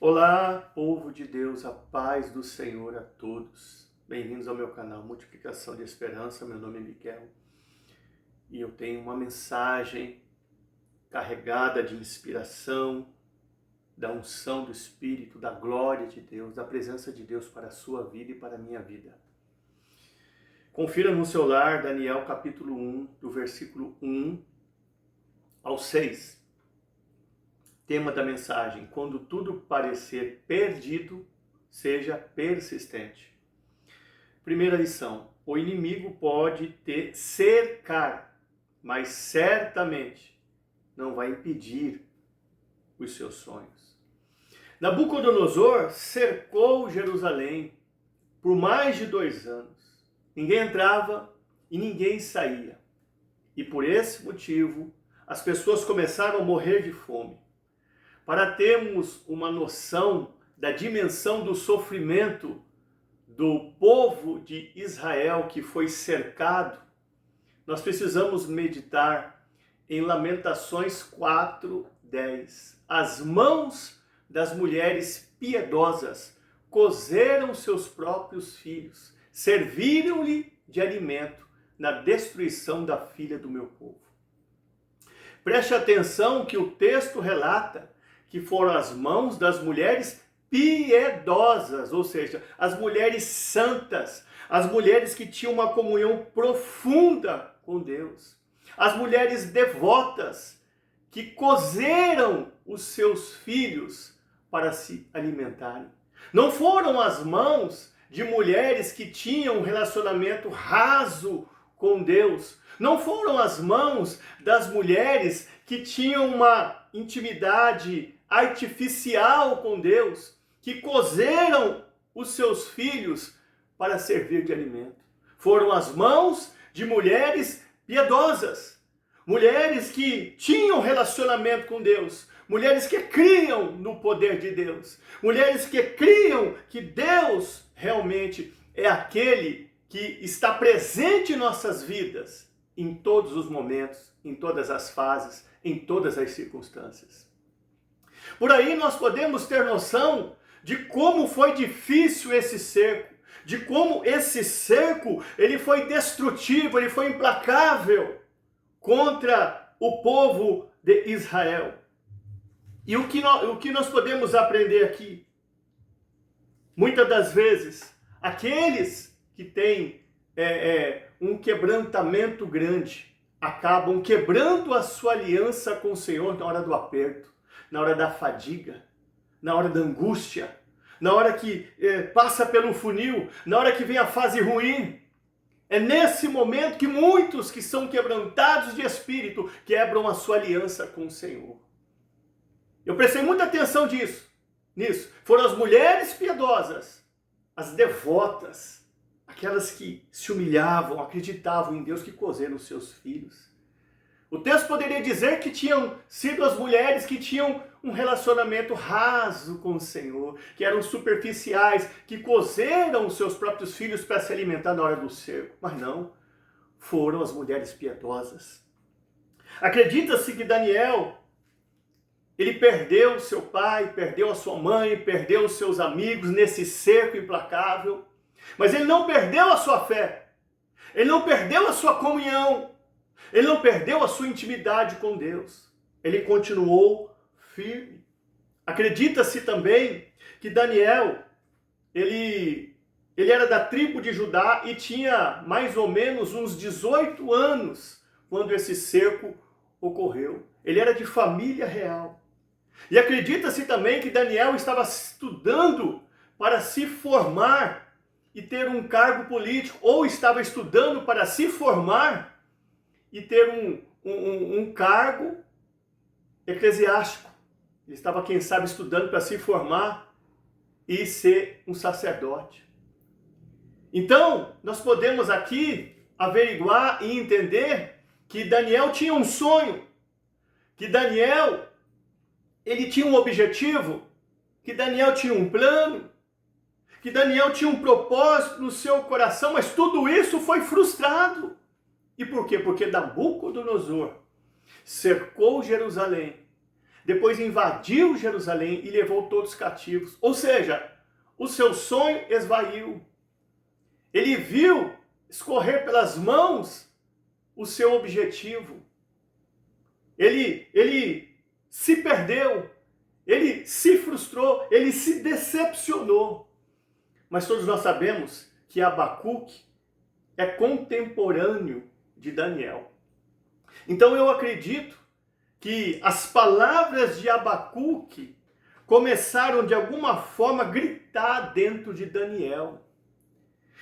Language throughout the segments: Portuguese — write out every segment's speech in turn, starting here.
Olá, povo de Deus, a paz do Senhor a todos. Bem-vindos ao meu canal Multiplicação de Esperança. Meu nome é Miguel e eu tenho uma mensagem carregada de inspiração, da unção do Espírito, da glória de Deus, da presença de Deus para a sua vida e para a minha vida. Confira no seu lar Daniel capítulo 1, do versículo 1 ao 6. Tema da mensagem: quando tudo parecer perdido, seja persistente. Primeira lição: o inimigo pode te cercar, mas certamente não vai impedir os seus sonhos. Nabucodonosor cercou Jerusalém por mais de 2 anos. Ninguém entrava e ninguém saía. E por esse motivo, as pessoas começaram a morrer de fome. Para termos uma noção da dimensão do sofrimento do povo de Israel que foi cercado, nós precisamos meditar em Lamentações 4:10. As mãos das mulheres piedosas cozeram seus próprios filhos, serviram-lhe de alimento na destruição da filha do meu povo. Preste atenção que o texto relata que foram as mãos das mulheres piedosas, ou seja, as mulheres santas, as mulheres que tinham uma comunhão profunda com Deus, as mulheres devotas que cozeram os seus filhos para se alimentarem. Não foram as mãos de mulheres que tinham um relacionamento raso com Deus. Não foram as mãos das mulheres que tinham uma intimidade artificial com Deus, que cozeram os seus filhos para servir de alimento. Foram as mãos de mulheres piedosas, mulheres que tinham relacionamento com Deus, mulheres que criam no poder de Deus, mulheres que criam que Deus realmente é aquele que está presente em nossas vidas, em todos os momentos, em todas as fases, em todas as circunstâncias. Por aí nós podemos ter noção de como foi difícil esse cerco, de como esse cerco ele foi destrutivo, ele foi implacável contra o povo de Israel. E o que nós podemos aprender aqui? Muitas das vezes, aqueles que têm um quebrantamento grande acabam quebrando a sua aliança com o Senhor na hora do aperto, na hora da fadiga, na hora da angústia, na hora que passa pelo funil, na hora que vem a fase ruim. É nesse momento que muitos que são quebrantados de espírito quebram a sua aliança com o Senhor. Eu prestei muita atenção nisso. Foram as mulheres piedosas, as devotas, aquelas que se humilhavam, acreditavam em Deus, que cozeram os seus filhos. O texto poderia dizer que tinham sido as mulheres que tinham um relacionamento raso com o Senhor, que eram superficiais, que cozeram os seus próprios filhos para se alimentar na hora do cerco. Mas não, foram as mulheres piedosas. Acredita-se que Daniel, ele perdeu seu pai, perdeu a sua mãe, perdeu os seus amigos nesse cerco implacável, mas ele não perdeu a sua fé, ele não perdeu a sua comunhão, ele não perdeu a sua intimidade com Deus. Ele continuou firme. Acredita-se também que Daniel, ele era da tribo de Judá e tinha mais ou menos uns 18 anos quando esse cerco ocorreu. Ele era de família real. E acredita-se também que Daniel estava estudando para se formar e ter um cargo político, ou estava estudando para se formar e ter um cargo eclesiástico. Ele estava, quem sabe, estudando para se formar e ser um sacerdote. Então, nós podemos aqui averiguar e entender que Daniel tinha um sonho, que Daniel, ele tinha um objetivo, que Daniel tinha um plano, que Daniel tinha um propósito no seu coração, mas tudo isso foi frustrado. E por quê? Porque Nabucodonosor cercou Jerusalém, depois invadiu Jerusalém e levou todos cativos. Ou seja, o seu sonho esvaiu. Ele viu escorrer pelas mãos o seu objetivo. Ele se perdeu, ele se frustrou, ele se decepcionou. Mas todos nós sabemos que Abacuque é contemporâneo de Daniel. Então eu acredito que as palavras de Abacuque começaram de alguma forma a gritar dentro de Daniel.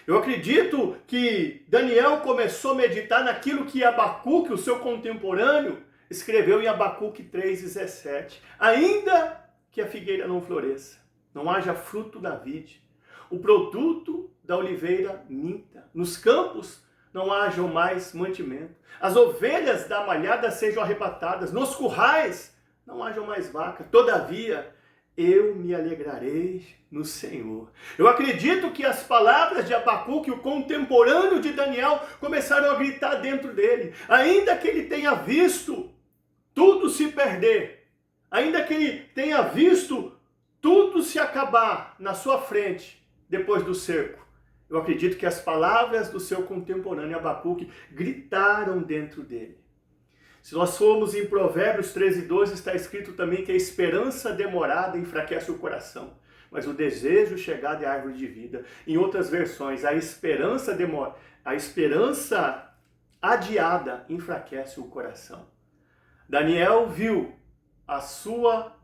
Eu acredito que Daniel começou a meditar naquilo que Abacuque, o seu contemporâneo, escreveu em Abacuque 3,17. Ainda que a figueira não floresça, não haja fruto da vide, o produto da oliveira minta, nos campos não haja mais mantimento, as ovelhas da malhada sejam arrebatadas, nos currais não haja mais vaca, todavia eu me alegrarei no Senhor. Eu acredito que as palavras de Abacuque, o contemporâneo de Daniel, começaram a gritar dentro dele. Ainda que ele tenha visto tudo se perder, ainda que ele tenha visto tudo se acabar na sua frente, depois do cerco, eu acredito que as palavras do seu contemporâneo Abacuque gritaram dentro dele. Se nós formos em Provérbios 13:12, está escrito também que a esperança demorada enfraquece o coração, mas o desejo chegado é árvore de vida. Em outras versões, a esperança adiada enfraquece o coração. Daniel viu a sua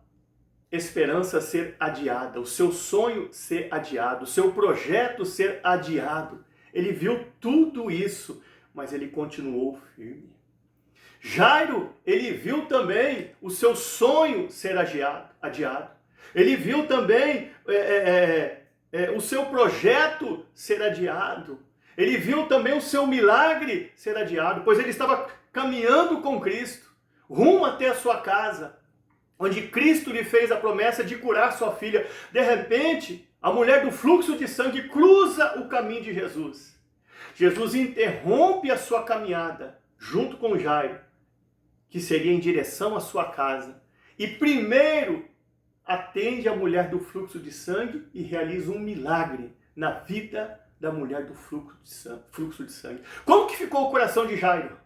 esperança ser adiada, o seu sonho ser adiado, o seu projeto ser adiado. Ele viu tudo isso, mas ele continuou firme. Jairo, ele viu também o seu sonho ser adiado. Ele viu também o seu projeto ser adiado. Ele viu também o seu milagre ser adiado, pois ele estava caminhando com Cristo, rumo até a sua casa, onde Cristo lhe fez a promessa de curar sua filha. De repente, a mulher do fluxo de sangue cruza o caminho de Jesus. Jesus interrompe a sua caminhada, junto com Jairo, que seria em direção à sua casa, e primeiro atende a mulher do fluxo de sangue e realiza um milagre na vida da mulher do fluxo de sangue. Como que ficou o coração de Jairo?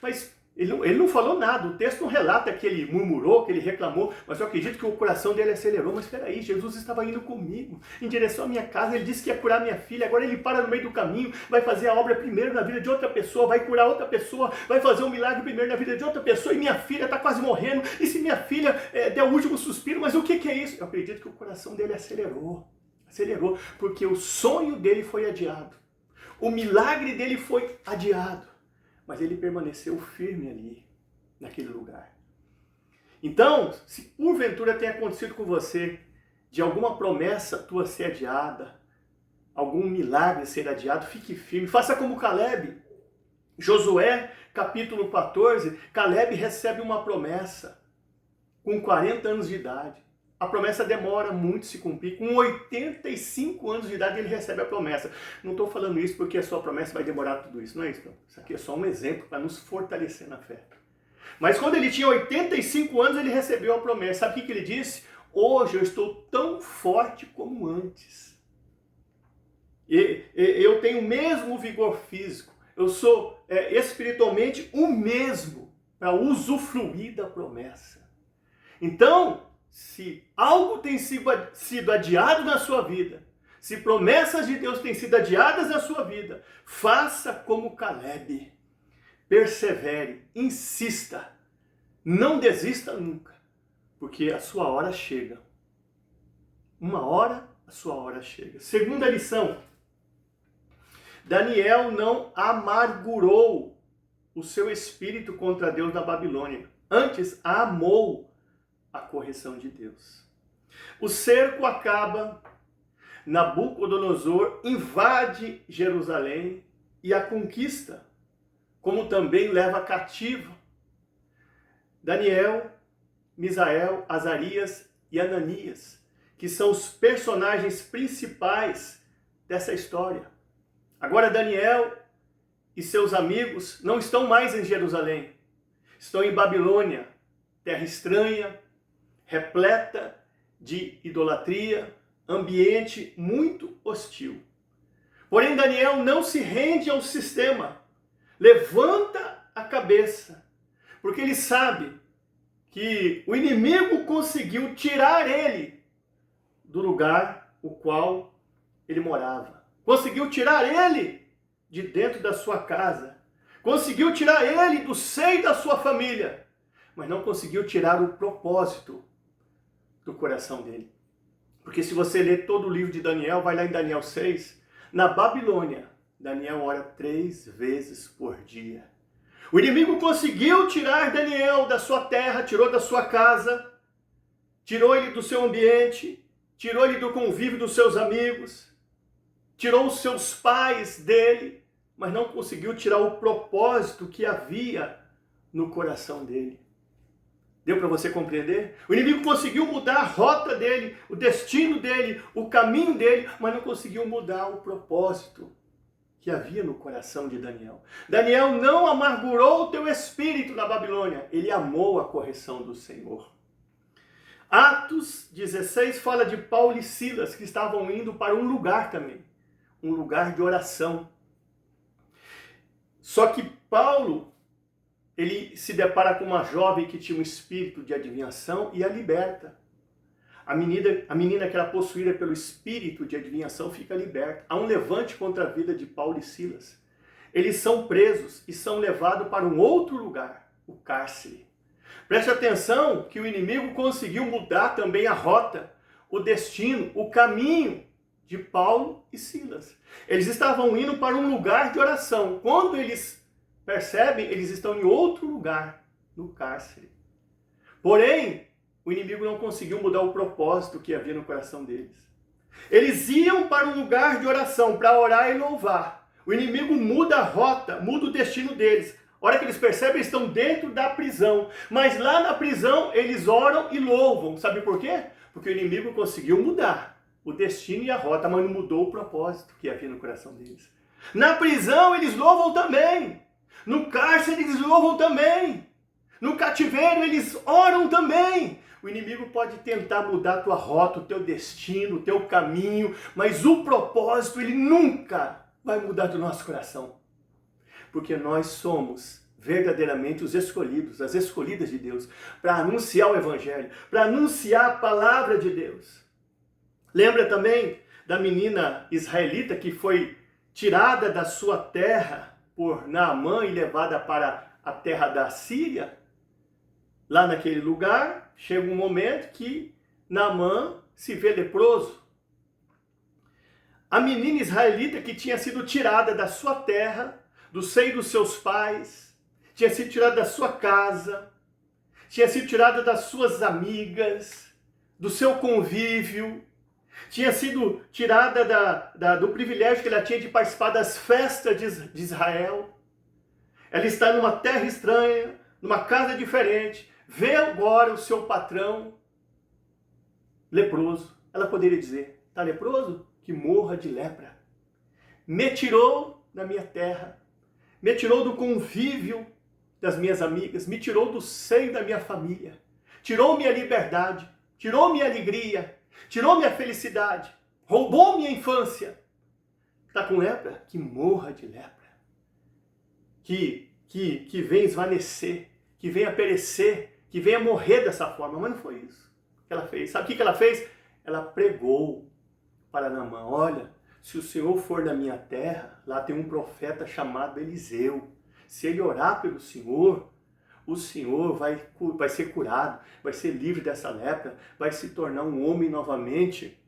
Mas ele não falou nada, o texto não relata que ele murmurou, que ele reclamou, mas eu acredito que o coração dele acelerou. Mas espera aí, Jesus estava indo comigo, em direção à minha casa, ele disse que ia curar minha filha, agora ele para no meio do caminho, vai fazer a obra primeiro na vida de outra pessoa, vai curar outra pessoa, vai fazer um milagre primeiro na vida de outra pessoa, e minha filha está quase morrendo, e se minha filha der o último suspiro, mas o que é isso? Eu acredito que o coração dele acelerou, porque o sonho dele foi adiado, o milagre dele foi adiado, mas ele permaneceu firme ali, naquele lugar. Então, se porventura tem acontecido com você, de alguma promessa tua ser adiada, algum milagre ser adiado, fique firme, faça como Caleb. Josué, capítulo 14, Caleb recebe uma promessa, com 40 anos de idade. A promessa demora muito a se cumprir. Com 85 anos de idade ele recebe a promessa. Não estou falando isso porque a sua promessa vai demorar tudo isso. Não é isso. Não. Isso aqui é só um exemplo para nos fortalecer na fé. Mas quando ele tinha 85 anos ele recebeu a promessa. Sabe o que ele disse? Hoje eu estou tão forte como antes. Eu tenho o mesmo vigor físico. Eu sou espiritualmente o mesmo para usufruir da promessa. Então, se algo tem sido adiado na sua vida, se promessas de Deus têm sido adiadas na sua vida, faça como Caleb. Persevere, insista, não desista nunca, porque a sua hora chega. Uma hora, a sua hora chega. Segunda lição, Daniel não amargurou o seu espírito contra Deus na Babilônia, antes amou a correção de Deus. O cerco acaba, Nabucodonosor invade Jerusalém e a conquista, como também leva cativo Daniel, Misael, Azarias e Ananias, que são os personagens principais dessa história. Agora Daniel e seus amigos não estão mais em Jerusalém, estão em Babilônia, terra estranha, repleta de idolatria, ambiente muito hostil. Porém, Daniel não se rende ao sistema, levanta a cabeça, porque ele sabe que o inimigo conseguiu tirar ele do lugar o qual ele morava. Conseguiu tirar ele de dentro da sua casa. Conseguiu tirar ele do seio da sua família. Mas não conseguiu tirar o propósito do coração dele. Porque se você ler todo o livro de Daniel, vai lá em Daniel 6, na Babilônia, Daniel ora 3 vezes por dia. O inimigo conseguiu tirar Daniel da sua terra, tirou da sua casa, tirou ele do seu ambiente, tirou ele do convívio dos seus amigos, tirou os seus pais dele, mas não conseguiu tirar o propósito que havia no coração dele. Deu para você compreender? O inimigo conseguiu mudar a rota dele, o destino dele, o caminho dele, mas não conseguiu mudar o propósito que havia no coração de Daniel. Daniel não amargurou o teu espírito na Babilônia, ele amou a correção do Senhor. Atos 16 fala de Paulo e Silas, que estavam indo para um lugar também, um lugar de oração. Só que Paulo, ele se depara com uma jovem que tinha um espírito de adivinhação e a liberta. A menina que era possuída pelo espírito de adivinhação fica liberta. Há um levante contra a vida de Paulo e Silas. Eles são presos e são levados para um outro lugar, o cárcere. Preste atenção que o inimigo conseguiu mudar também a rota, o destino, o caminho de Paulo e Silas. Eles estavam indo para um lugar de oração. Quando eles percebem, eles estão em outro lugar, no cárcere. Porém, o inimigo não conseguiu mudar o propósito que havia no coração deles. Eles iam para um lugar de oração, para orar e louvar. O inimigo muda a rota, muda o destino deles. A hora que eles percebem, eles estão dentro da prisão. Mas lá na prisão, eles oram e louvam. Sabe por quê? Porque o inimigo conseguiu mudar o destino e a rota, mas não mudou o propósito que havia no coração deles. Na prisão, eles louvam também. No cárcere, eles louvam também. No cativeiro, eles oram também. O inimigo pode tentar mudar a tua rota, o teu destino, o teu caminho, mas o propósito, ele nunca vai mudar do nosso coração. Porque nós somos verdadeiramente os escolhidos, as escolhidas de Deus, para anunciar o Evangelho, para anunciar a palavra de Deus. Lembra também da menina israelita que foi tirada da sua terra por Naamã e levada para a terra da Síria? Lá naquele lugar, chega um momento que Naamã se vê leproso. A menina israelita que tinha sido tirada da sua terra, do seio dos seus pais, tinha sido tirada da sua casa, tinha sido tirada das suas amigas, do seu convívio, tinha sido tirada do privilégio que ela tinha de participar das festas de Israel. Ela está numa terra estranha, numa casa diferente, vê agora o seu patrão leproso. Ela poderia dizer, está leproso? Que morra de lepra. Me tirou da minha terra, me tirou do convívio das minhas amigas, me tirou do seio da minha família, tirou minha liberdade, tirou minha alegria, tirou minha felicidade, roubou minha infância. Está com lepra? Que morra de lepra. Que venha esvanecer, que venha perecer, que venha morrer dessa forma. Mas não foi isso que ela fez. Sabe o que ela fez? Ela pregou para Naamã, olha, se o Senhor for na minha terra, lá tem um profeta chamado Eliseu. Se ele orar pelo Senhor, o Senhor vai ser curado, vai ser livre dessa lepra, vai se tornar um homem novamente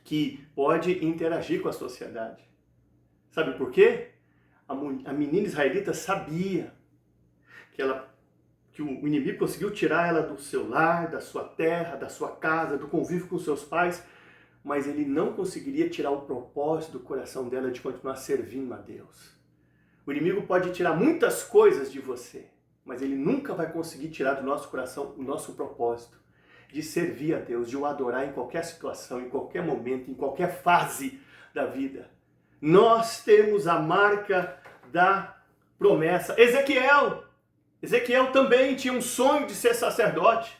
que pode interagir com a sociedade. Sabe por quê? A menina israelita sabia que o inimigo conseguiu tirar ela do seu lar, da sua terra, da sua casa, do convívio com seus pais, mas ele não conseguiria tirar o propósito do coração dela de continuar servindo a Deus. O inimigo pode tirar muitas coisas de você, mas ele nunca vai conseguir tirar do nosso coração o nosso propósito de servir a Deus, de o adorar em qualquer situação, em qualquer momento, em qualquer fase da vida. Nós temos a marca da promessa. Ezequiel também tinha um sonho de ser sacerdote.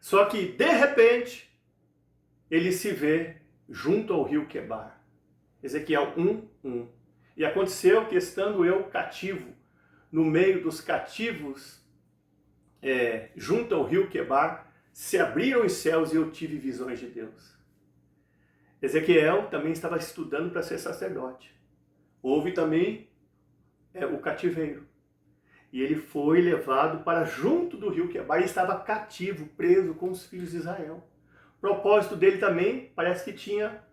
Só que, de repente, ele se vê junto ao rio Quebar. Ezequiel 1:1. E aconteceu que, estando eu cativo, no meio dos cativos, junto ao rio Quebar, se abriram os céus e eu tive visões de Deus. Ezequiel também estava estudando para ser sacerdote. Houve também o cativeiro. E ele foi levado para junto do rio Quebar e estava cativo, preso com os filhos de Israel. O propósito dele também parece que tinha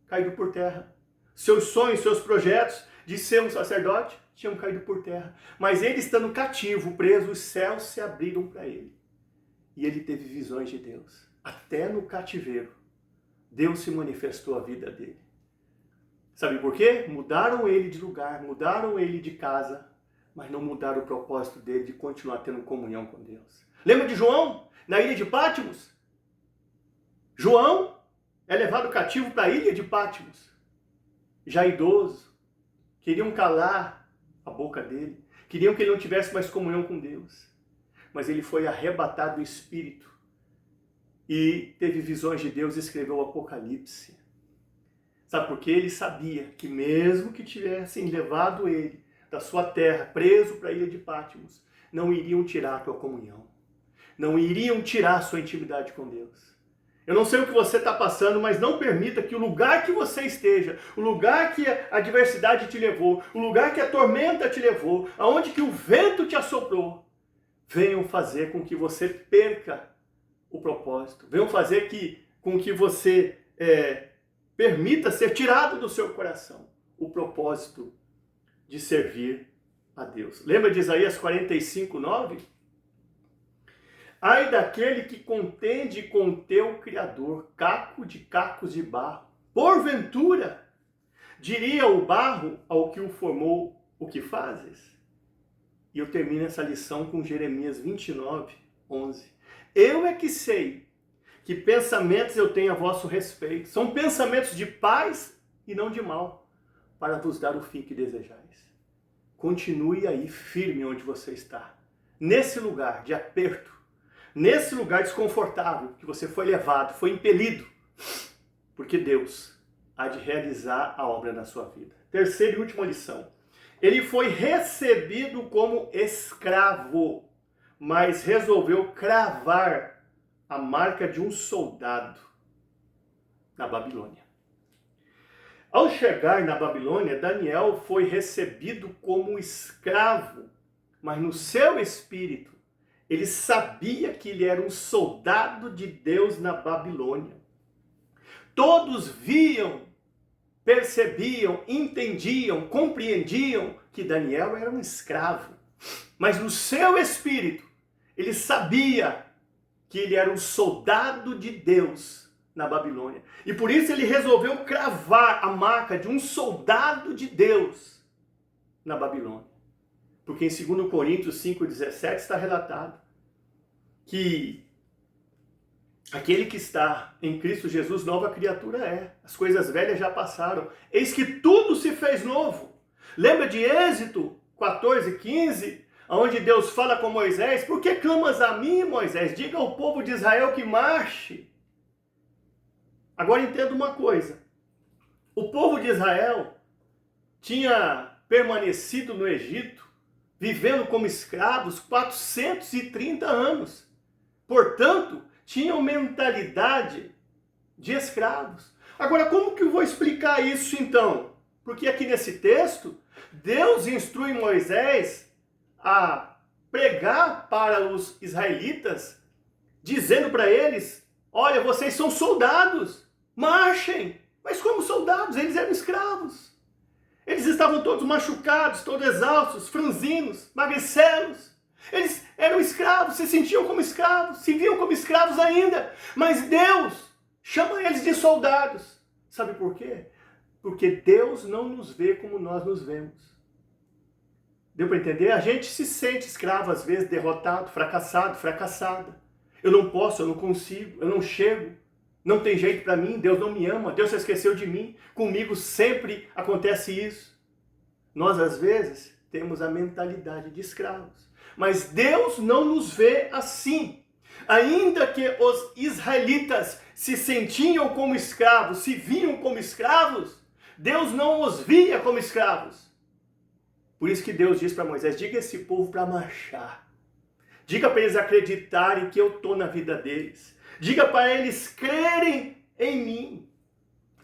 caído por terra. Seus sonhos, seus projetos de ser um sacerdote tinham caído por terra. Mas ele estando cativo, preso, os céus se abriram para ele. E ele teve visões de Deus. Até no cativeiro, Deus se manifestou à vida dele. Sabe por quê? Mudaram ele de lugar, mudaram ele de casa, mas não mudaram o propósito dele de continuar tendo comunhão com Deus. Lembra de João, na ilha de Pátimos? João é levado cativo para a ilha de Pátimos. Já idoso, queriam calar a boca dele, queriam que ele não tivesse mais comunhão com Deus. Mas ele foi arrebatado do Espírito e teve visões de Deus e escreveu o Apocalipse. Sabe por quê? Ele sabia que mesmo que tivessem levado ele da sua terra, preso para a ilha de Pátimos, não iriam tirar a tua comunhão. Não iriam tirar a sua intimidade com Deus. Eu não sei o que você está passando, mas não permita que o lugar que você esteja, o lugar que a adversidade te levou, o lugar que a tormenta te levou, aonde que o vento te assoprou, venham fazer com que você perca o propósito. Venham fazer com que você permita ser tirado do seu coração o propósito de servir a Deus. Lembra de Isaías 45:9? Ai daquele que contende com teu Criador, caco de cacos de barro. Porventura, diria o barro ao que o formou, o que fazes? E eu termino essa lição com Jeremias 29:11. Eu é que sei que pensamentos eu tenho a vosso respeito. São pensamentos de paz e não de mal, para vos dar o fim que desejais. Continue aí firme onde você está. Nesse lugar de aperto, nesse lugar desconfortável que você foi levado, foi impelido, porque Deus há de realizar a obra na sua vida. Terceira e última lição. Ele foi recebido como escravo, mas resolveu cravar a marca de um soldado na Babilônia. Ao chegar na Babilônia, Daniel foi recebido como escravo, mas no seu espírito, ele sabia que ele era um soldado de Deus na Babilônia. Todos viam, percebiam, entendiam, compreendiam que Daniel era um escravo. Mas no seu espírito, ele sabia que ele era um soldado de Deus na Babilônia. E por isso ele resolveu cravar a marca de um soldado de Deus na Babilônia. Porque em 2 Coríntios 5:17 está relatado que aquele que está em Cristo Jesus, nova criatura é. As coisas velhas já passaram. Eis que tudo se fez novo. Lembra de Êxodo 14:15, onde Deus fala com Moisés: por que clamas a mim, Moisés? Diga ao povo de Israel que marche. Agora entenda uma coisa. O povo de Israel tinha permanecido no Egito, vivendo como escravos 430 anos. Portanto, tinham mentalidade de escravos. Agora, como que eu vou explicar isso então? Porque aqui nesse texto, Deus instrui Moisés a pregar para os israelitas, dizendo para eles: olha, vocês são soldados, marchem. Mas como soldados? Eles eram escravos. Eles estavam todos machucados, todos exaustos, franzinos, magricelos. Eles eram escravos, se sentiam como escravos, se viam como escravos ainda. Mas Deus chama eles de soldados. Sabe por quê? Porque Deus não nos vê como nós nos vemos. Deu para entender? A gente se sente escravo às vezes, derrotado, fracassado, fracassada. Eu não posso, eu não consigo, eu não chego. Não tem jeito para mim, Deus não me ama, Deus se esqueceu de mim. Comigo sempre acontece isso. Nós às vezes temos a mentalidade de escravos. Mas Deus não nos vê assim. Ainda que os israelitas se sentiam como escravos, se viam como escravos, Deus não os via como escravos. Por isso que Deus diz para Moisés, diga a esse povo para marchar. Diga para eles acreditarem que eu estou na vida deles. Diga para eles crerem em mim.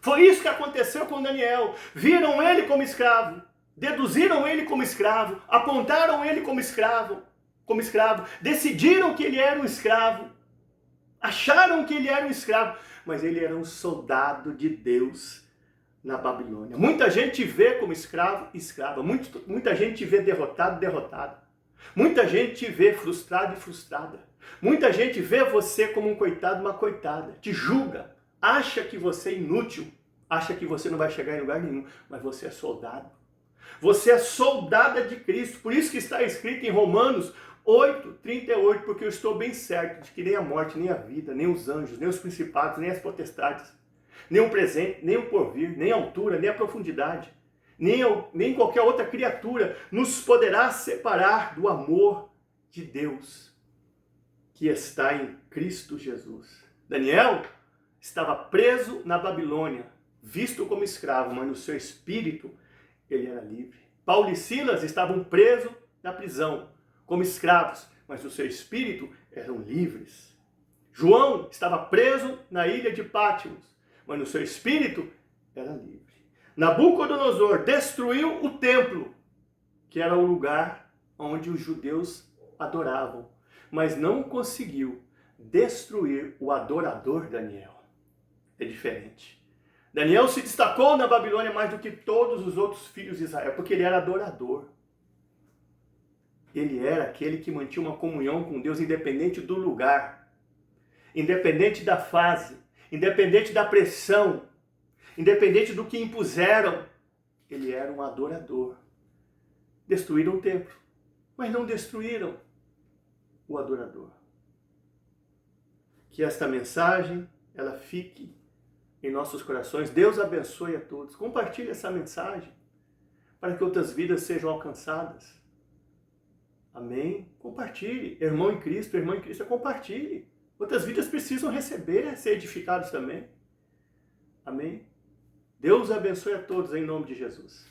Foi isso que aconteceu com Daniel. Viram ele como escravo, deduziram ele como escravo, apontaram ele como escravo, decidiram que ele era um escravo, acharam que ele era um escravo, mas ele era um soldado de Deus na Babilônia. Muita gente vê como escravo, escrava. Muita gente vê derrotado, derrotada. Muita gente vê frustrado e frustrada. Muita gente vê você como um coitado, uma coitada. Te julga. Acha que você é inútil. Acha que você não vai chegar em lugar nenhum. Mas você é soldado. Você é soldada de Cristo. Por isso que está escrito em Romanos 8:38. Porque eu estou bem certo de que nem a morte, nem a vida, nem os anjos, nem os principados, nem as potestades, nem o presente, nem o porvir, nem a altura, nem a profundidade, nem qualquer outra criatura nos poderá separar do amor de Deus que está em Cristo Jesus. Daniel estava preso na Babilônia, visto como escravo, mas no seu espírito ele era livre. Paulo e Silas estavam presos na prisão, como escravos, mas no seu espírito eram livres. João estava preso na ilha de Patmos, mas no seu espírito era livre. Nabucodonosor destruiu o templo, que era o lugar onde os judeus adoravam, mas não conseguiu destruir o adorador Daniel. É diferente. Daniel se destacou na Babilônia mais do que todos os outros filhos de Israel, porque ele era adorador. Ele era aquele que mantinha uma comunhão com Deus independente do lugar, independente da fase, independente da pressão, independente do que impuseram. Ele era um adorador. Destruíram o templo, mas não destruíram o adorador. Que esta mensagem, ela fique em nossos corações. Deus abençoe a todos. Compartilhe essa mensagem para que outras vidas sejam alcançadas. Amém? Compartilhe. Irmão em Cristo, compartilhe. Outras vidas precisam receber, ser edificados também. Amém? Deus abençoe a todos em nome de Jesus.